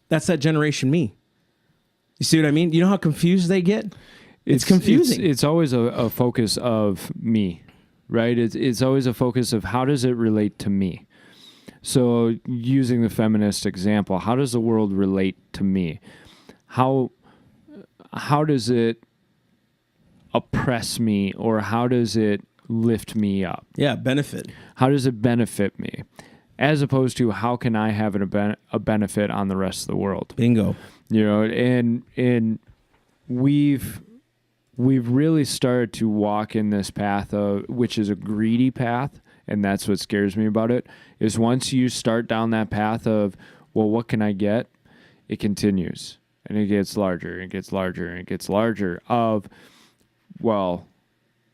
That's that generation me. You see what I mean? You know how confused they get? It's confusing. It's always a focus of me, right? It's always a focus of how does it relate to me? So using the feminist example, how does the world relate to me? How does it oppress me, or how does it lift me up? Yeah, benefit. How does it benefit me? As opposed to how can I have a benefit on the rest of the world? Bingo. You know, and we've really started to walk in this path of, which is a greedy path, and that's what scares me about it, is once you start down that path of, well, what can I get? It continues, and it gets larger, and it gets larger, and it gets larger of, well,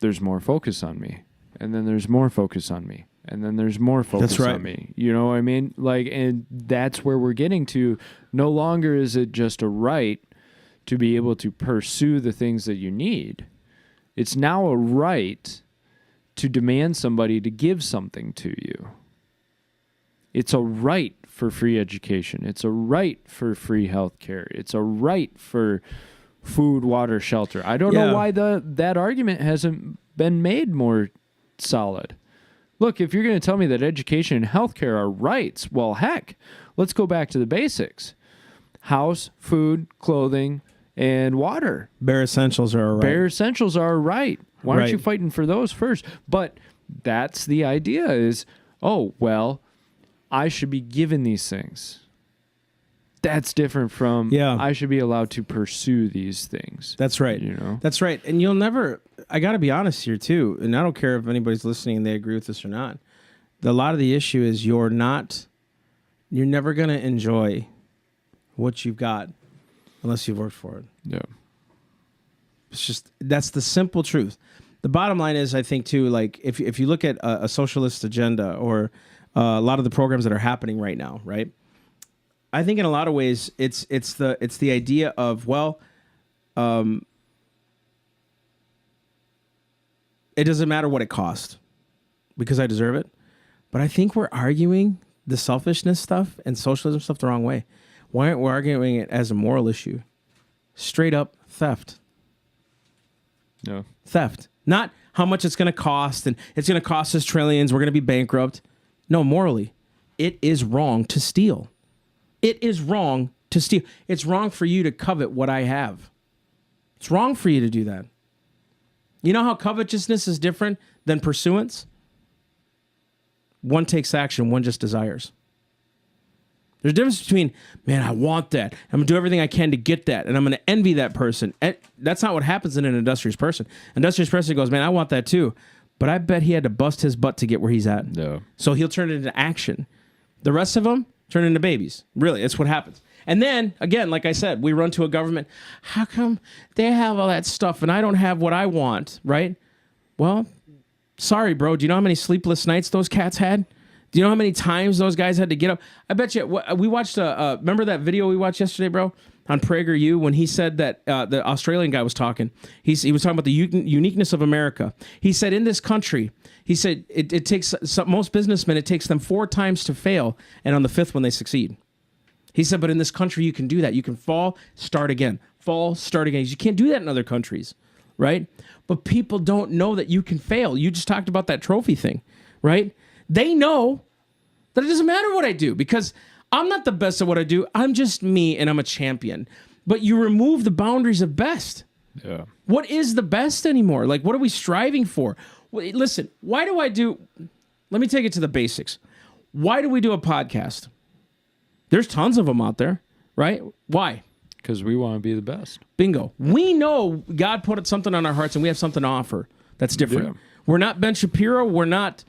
there's more focus on me, and then there's more focus on me, and then there's more focus on me. You know what I mean? Like, and that's where we're getting to. No longer is it just a right to be able to pursue the things that you need. It's now a right to demand somebody to give something to you. It's a right for free education. It's a right for free health care. It's a right for food, water, shelter. I don't know why that argument hasn't been made more solid. Look, if you're going to tell me that education and healthcare are rights, well, heck, let's go back to the basics. House, food, clothing, and water. Bare essentials are a right. Bare essentials are a right. Why aren't you fighting for those first? But that's the idea is, oh, well, I should be given these things. That's different from I should be allowed to pursue these things. That's right. You know? That's right. And you'll never, I got to be honest here too, and I don't care if anybody's listening and they agree with this or not. A lot of the issue is you're never going to enjoy what you've got unless you've worked for it. Yeah. It's just, that's the simple truth. The bottom line is, I think too, like if you look at a socialist agenda or a lot of the programs that are happening right now, right? I think in a lot of ways it's the idea of, well, it doesn't matter what it costs because I deserve it. But I think we're arguing the selfishness stuff and socialism stuff the wrong way. Why aren't we arguing it as a moral issue? Straight up theft. No. Theft. Not how much it's going to cost and it's going to cost us trillions. We're going to be bankrupt. No, morally, it is wrong to steal. It is wrong to steal. It's wrong for you to covet what I have. It's wrong for you to do that. You know how covetousness is different than pursuance? One takes action, one just desires. There's a difference between, man, I want that. I'm going to do everything I can to get that, and I'm going to envy that person. And that's not what happens in an industrious person. Industrious person goes, man, I want that too. But I bet he had to bust his butt to get where he's at. No. So he'll turn it into action. The rest of them turn into babies. Really, that's what happens. And then, again, like I said, we run to a government. How come they have all that stuff and I don't have what I want, right? Well, sorry, bro. Do you know how many sleepless nights those cats had? Do you know how many times those guys had to get up? I bet you, we watched, remember that video we watched yesterday, bro? On PragerU, when he said that the Australian guy was talking. He was talking about the uniqueness of America. He said in this country, he said it takes, most businessmen, it takes them 4 times to fail, and on the 5th when they succeed. He said, but in this country, you can do that. You can fall, start again. Fall, start again. You can't do that in other countries, right? But people don't know that you can fail. You just talked about that trophy thing, right? They know that it doesn't matter what I do because I'm not the best at what I do. I'm just me and I'm a champion. But you remove the boundaries of best. Yeah. What is the best anymore? Like, what are we striving for? Listen, why do I do... Let me take it to the basics. Why do we do a podcast? There's tons of them out there, right? Why? Because we want to be the best. Bingo. We know God put something on our hearts and we have something to offer that's different. Yeah. We're not Ben Shapiro. We're not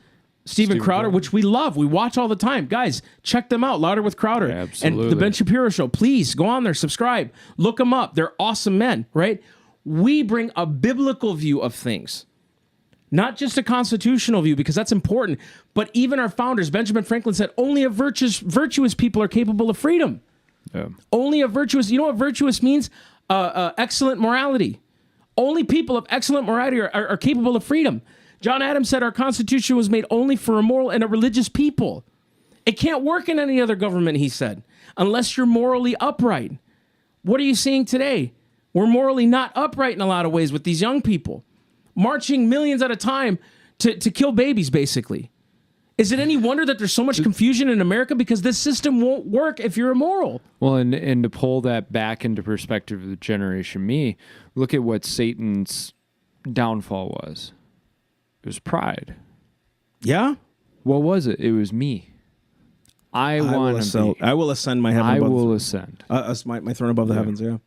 Steven Crowder, which we love. We watch all the time. Guys, check them out. Louder with Crowder. Yeah, absolutely. And the Ben Shapiro Show. Please go on there, subscribe. Look them up. They're awesome men, right? We bring a biblical view of things. Not just a constitutional view, because that's important. But even our founders, Benjamin Franklin said, only a virtuous people are capable of freedom. Yeah. Only a virtuous, you know what virtuous means? Excellent morality. Only people of excellent morality are capable of freedom. John Adams said our Constitution was made only for a moral and a religious people. It can't work in any other government, he said. unless you're morally upright. What are you seeing today? We're morally not upright in a lot of ways with these young people, marching millions at a time to kill babies, basically. Is it any wonder that there's so much confusion in America? Because this system won't work if you're immoral. Well, and to pull that back into perspective of the generation me, look at what Satan's downfall was. It was pride. Yeah? What was it? It was me. I will ascend my heaven I above will ascend. my throne above the heavens, yeah.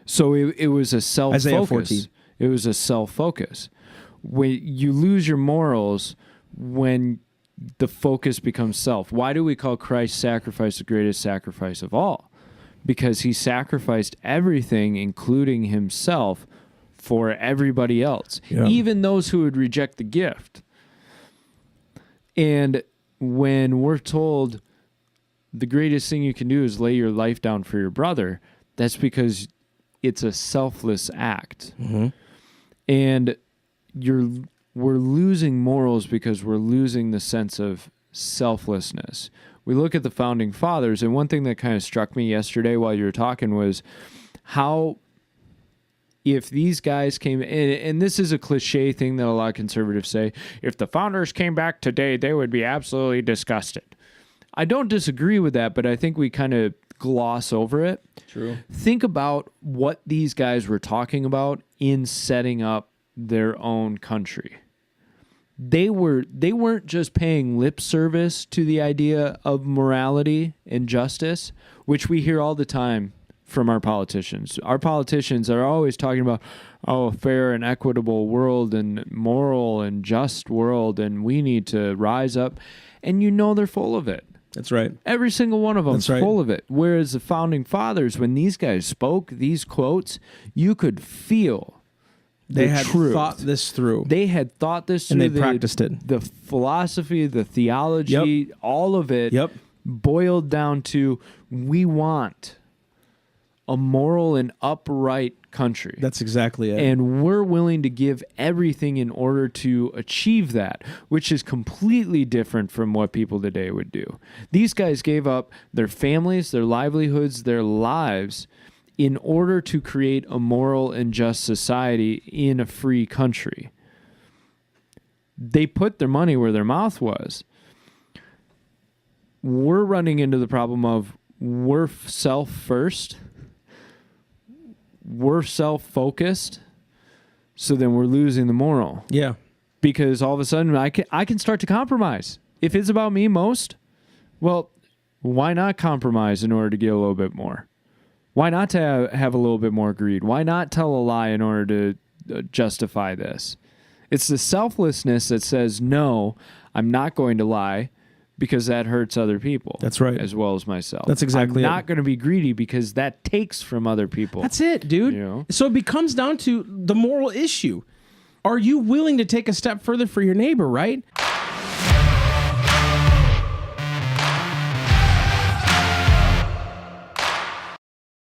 So it was a self-focus. Isaiah 14. It was a self-focus. When you lose your morals, when the focus becomes self. Why do we call Christ's sacrifice the greatest sacrifice of all? Because he sacrificed everything, including himself, for everybody else, even those who would reject the gift. And when we're told the greatest thing you can do is lay your life down for your brother, that's because it's a selfless act. Mm-hmm. And we're losing morals because we're losing the sense of selflessness. We look at the founding fathers, and one thing that kind of struck me yesterday while you were talking was how if these guys came, and this is a cliche thing that a lot of conservatives say, if the founders came back today, they would be absolutely disgusted. I don't disagree with that, but I think we kind of gloss over it. True. Think about what these guys were talking about in setting up their own country. They weren't just paying lip service to the idea of morality and justice, which we hear all the time from our politicians. Our politicians are always talking about, a fair and equitable world and moral and just world, and we need to rise up. And they're full of it. That's right. Every single one of them is right. full of it. Whereas the founding fathers, when these guys spoke these quotes, you could feel they had truth. thought this through. They had thought this and through. they practiced it. The philosophy, the theology, all of it boiled down to, we want a moral and upright country. That's exactly it. And we're willing to give everything in order to achieve that, which is completely different from what people today would do. These guys gave up their families, their livelihoods, their lives in order to create a moral and just society in a free country. They put their money where their mouth was. We're running into the problem of we're self first. We're self-focused, so then we're losing the moral. Yeah. Because all of a sudden I can start to compromise. If it's about me most, well, why not compromise in order to get a little bit more? Why not to have a little bit more greed? Why not tell a lie in order to justify this? It's the selflessness that says, no, I'm not going to lie because that hurts other people. That's right. As well as myself. That's exactly I'm not going to be greedy because that takes from other people. That's it, dude. So it becomes down to the moral issue. Are you willing to take a step further for your neighbor, right?